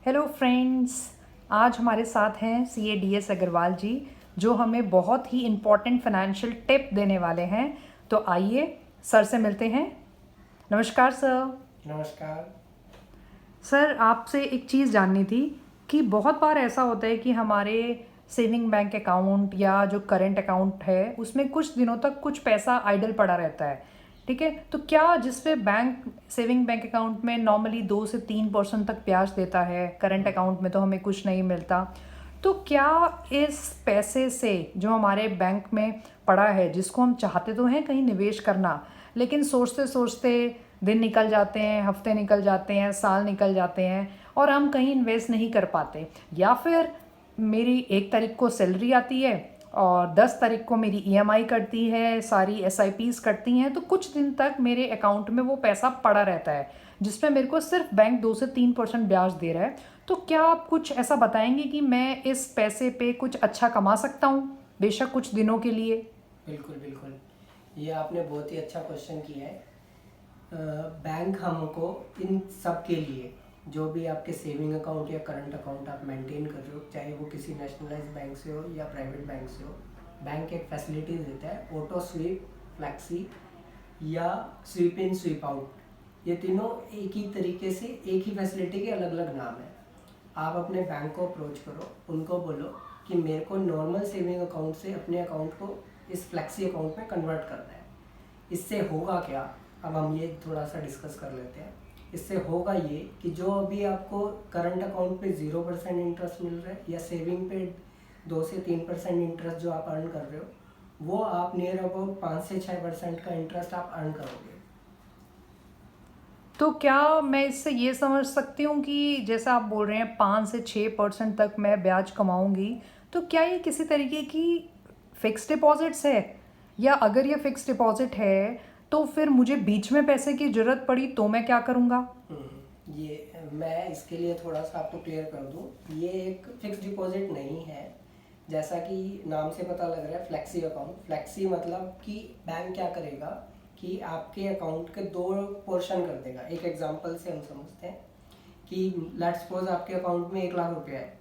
Hello friends, आज हमारे साथ हैं सीए डीएस अग्रवाल जी, जो हमें बहुत ही इम्पॉर्टेंट फाइनेंशियल टिप देने वाले हैं। तो आइए सर से मिलते हैं। नमस्कार सर। नमस्कार। सर, आपसे एक चीज़ जाननी थी कि बहुत बार ऐसा होता है कि हमारे सेविंग बैंक अकाउंट या जो करंट अकाउंट है उसमें कुछ दिनों तक कुछ पैसा आइडल पड़ा रहता है। ठीक है, तो क्या जिस पे बैंक सेविंग बैंक अकाउंट में नॉर्मली 2 से 3% तक ब्याज देता है, करंट अकाउंट में तो हमें कुछ नहीं मिलता, तो क्या इस पैसे से जो हमारे बैंक में पड़ा है, जिसको हम चाहते तो हैं कहीं निवेश करना, लेकिन सोचते सोचते दिन निकल जाते हैं, हफ्ते निकल जाते हैं, साल निकल जाते हैं और हम कहीं इन्वेस्ट नहीं कर पाते, या फिर मेरी 1 तारीख को सैलरी आती है और 10 तारीख को मेरी ईएमआई कटती है, सारी एसआईपीज कटती हैं, तो कुछ दिन तक मेरे अकाउंट में वो पैसा पड़ा रहता है जिसमें मेरे को सिर्फ बैंक 2 से 3% ब्याज दे रहा है। तो क्या आप कुछ ऐसा बताएंगे कि मैं इस पैसे पे कुछ अच्छा कमा सकता हूँ, बेशक कुछ दिनों के लिए? बिल्कुल बिल्कुल, ये आपने बहुत ही अच्छा क्वेश्चन किया है। बैंक हमको इन सब के लिए, जो भी आपके सेविंग अकाउंट या करंट अकाउंट आप मेंटेन कर रहे हो, चाहे वो किसी नेशनलाइज बैंक से हो या प्राइवेट बैंक से हो, बैंक एक फैसिलिटी देता है ऑटो स्वीप, फ्लैक्सी या स्वीप इन स्वीप आउट। ये तीनों एक ही तरीके से, एक ही फैसिलिटी के अलग अलग नाम है। आप अपने बैंक को अप्रोच करो, उनको बोलो कि मेरे को नॉर्मल सेविंग अकाउंट से अपने अकाउंट को इस फ्लैक्सी अकाउंट में कन्वर्ट करना है। इससे होगा क्या, अब हम ये थोड़ा सा डिस्कस कर लेते हैं। इससे होगा ये कि जो अभी आपको करंट अकाउंट पे 0% इंटरेस्ट मिल रहा है या सेविंग पे 2 से 3% इंटरेस्ट जो आप अर्न कर रहे हो, वो आप नियर अबाउट 5 से 6% का इंटरेस्ट आप अर्न करोगे। तो क्या मैं इससे ये समझ सकती हूँ कि जैसा आप बोल रहे हैं 5 से 6% तक मैं ब्याज कमाऊंगी, तो क्या ये किसी तरीके की फिक्स डिपॉजिट्स है, या अगर ये फिक्स डिपॉजिट है तो फिर मुझे बीच में पैसे की ज़रूरत पड़ी तो मैं क्या करूँगा? ये मैं इसके लिए थोड़ा सा आपको क्लियर कर दूं, ये एक फिक्स डिपॉजिट नहीं है। जैसा कि नाम से पता लग रहा है, फ्लैक्सी अकाउंट। फ्लैक्सी मतलब कि बैंक क्या करेगा कि आपके अकाउंट के दो पोर्शन कर देगा। एक एग्जांपल से हम समझते हैं कि लेट्स सपोज आपके अकाउंट में 1 लाख रुपया है,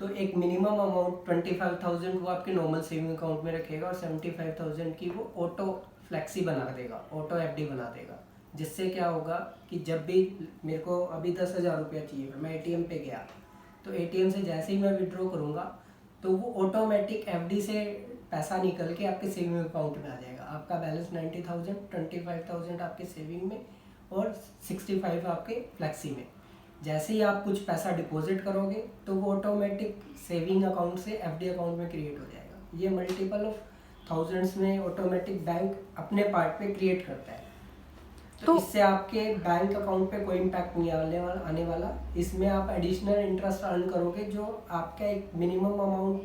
तो एक मिनिमम अमाउंट 25,000 वो आपके नॉर्मल सेविंग अकाउंट में रखेगा और 75,000 की वो ऑटो फ्लैक्सी बना देगा, ऑटो एफडी बना देगा। जिससे क्या होगा कि जब भी मेरे को अभी 10,000 रुपया चाहिए, मैं एटीएम पे गया, तो एटीएम से जैसे ही मैं विड्रॉ करूँगा तो वो ऑटोमेटिक एफडी से पैसा निकल के आपके सेविंग अकाउंट में आ जाएगा। आपका बैलेंस 90,000, 25,000 आपके सेविंग में और 65 आपके फ्लैक्सी में। जैसे ही आप कुछ पैसा डिपॉजिट करोगे तो वो ऑटोमेटिक सेविंग अकाउंट से एफडी अकाउंट में क्रिएट हो जाएगा। ये मल्टीपल ऑफ थाउजेंड्स में ऑटोमेटिक बैंक अपने पार्ट पे क्रिएट करता है। तो इससे आपके बैंक अकाउंट पे कोई इम्पैक्ट नहीं आने वाला। इसमें आप एडिशनल इंटरेस्ट अर्न करोगे, जो आपका एक minimum amount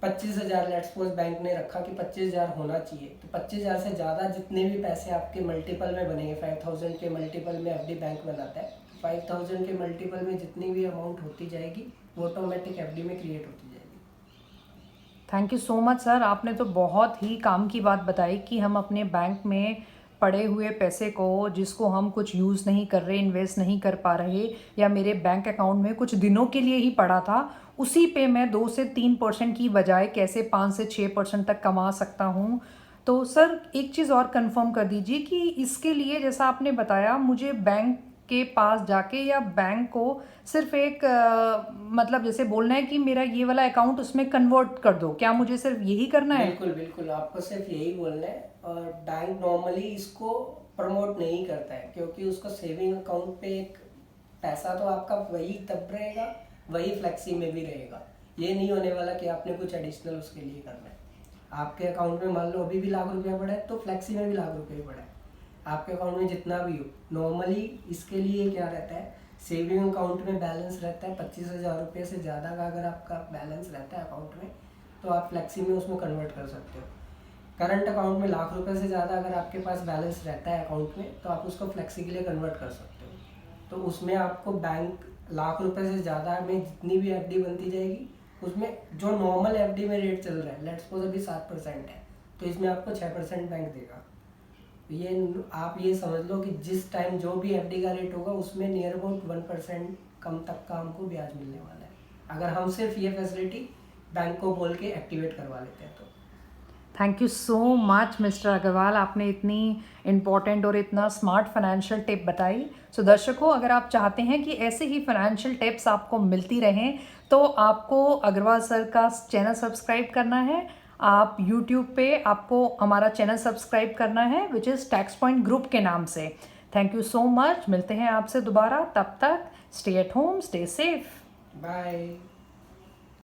25,000 let's suppose bank ने रखा कि 25,000 होना चाहिए, तो 25,000 से ज़्यादा जितने भी पैसे आपके मल्टीपल में बनेंगे, 5,000 के मल्टीपल में एफडी बैंक बनाता है, 5,000 के मल्टीपल में जितनी भी अमाउंट होती जाएगी वो ऑटोमेटिक एफडी में क्रिएट होती जाएगी। Thank you so much sir, आपने तो बहुत ही काम की बात बताई कि हम अपने बैंक में पड़े हुए पैसे को, जिसको हम कुछ यूज़ नहीं कर रहे, इन्वेस्ट नहीं कर पा रहे, या मेरे बैंक अकाउंट में कुछ दिनों के लिए ही पड़ा था, उसी पे मैं 2 से 3% की बजाय कैसे 5 से 6% तक कमा सकता हूँ। तो सर एक चीज़ और कंफर्म कर दीजिए कि इसके लिए, जैसा आपने बताया, मुझे बैंक के पास जाके या बैंक को सिर्फ एक मतलब जैसे बोलना है कि मेरा ये वाला अकाउंट उसमें कन्वर्ट कर दो, क्या मुझे सिर्फ यही करना है? बिल्कुल बिल्कुल, आपको सिर्फ यही बोलना है। और बैंक नॉर्मली इसको प्रमोट नहीं करता है, क्योंकि उसको सेविंग अकाउंट पे एक पैसा तो आपका वही तब रहेगा, वही फ्लेक्सी में भी रहेगा। ये नहीं होने वाला कि आपने कुछ एडिशनल उसके लिए करना है। आपके अकाउंट में मान लो अभी भी लाख रुपया पड़ा है, तो फ्लेक्सी में भी लाख रुपया पड़ा है। आपके अकाउंट में जितना भी हो, नॉर्मली इसके लिए क्या रहता है, सेविंग अकाउंट में बैलेंस रहता है 25,000 रुपये से ज़्यादा का अगर आपका बैलेंस रहता है अकाउंट में, तो आप फ्लेक्सी में उसमें कन्वर्ट कर सकते हो। करंट अकाउंट में लाख रुपए से ज़्यादा अगर आपके पास बैलेंस रहता है अकाउंट में, तो आप उसको फ्लेक्सी के लिए कन्वर्ट कर सकते हो। तो उसमें आपको बैंक लाख रुपए से ज़्यादा में जितनी भी एफडी बनती जाएगी, उसमें जो नॉर्मल एफडी में रेट चल रहा है, लेट्स सपोज अभी 7% है, तो इसमें आपको 6% बैंक देगा। ये आप ये समझ लो कि जिस टाइम जो भी एफडी का रेट होगा, उसमें नियर अबाउट 1% कम तक का हमको ब्याज मिलने वाला है, अगर हम सिर्फ ये फैसिलिटी बैंक को बोल के एक्टिवेट करवा लेते हैं तो। Thank you so much mister Agarwal, आपने इतनी इम्पॉर्टेंट और इतना स्मार्ट फाइनेंशियल टिप बताई। सो दर्शकों, अगर आप चाहते हैं कि ऐसे ही फाइनेंशियल टिप्स आपको मिलती रहें तो आपको अग्रवाल सर का चैनल सब्सक्राइब करना है। आप यूट्यूब पे आपको हमारा चैनल सब्सक्राइब करना है which is tax point group के नाम से। थैंक यू सो मच, मिलते हैं आपसे दोबारा, तब तक stay at home, stay safe, bye.